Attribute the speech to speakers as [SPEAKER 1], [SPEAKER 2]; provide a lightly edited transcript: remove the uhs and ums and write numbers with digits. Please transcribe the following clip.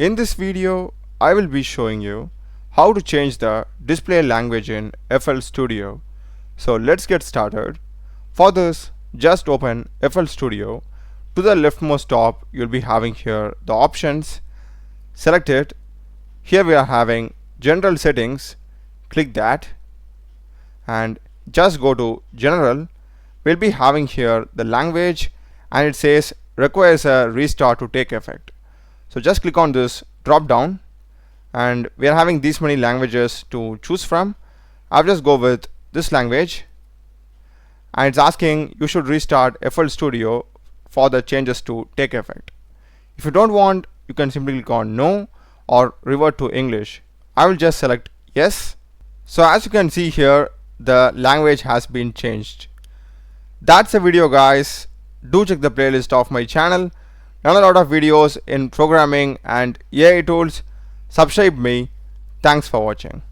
[SPEAKER 1] In this video, I will be showing you how to change the display language in FL Studio. So let's get started. For this, just open FL Studio. To the leftmost top, you'll be having here the options. Select it. Here we are having general settings. Click that and just go to general. We'll be having here the language and it says requires a restart to take effect. So just click on this drop down and we are having these many languages to choose from. I'll just go with this language and it's asking you should restart FL Studio for the changes to take effect. If you don't want, you can simply click on no or revert to English. I will just select yes. So as you can see here, the language has been changed. That's the video, guys. Do check the playlist of my channel. Done a lot of videos in programming and AI tools. Subscribe me. Thanks for watching.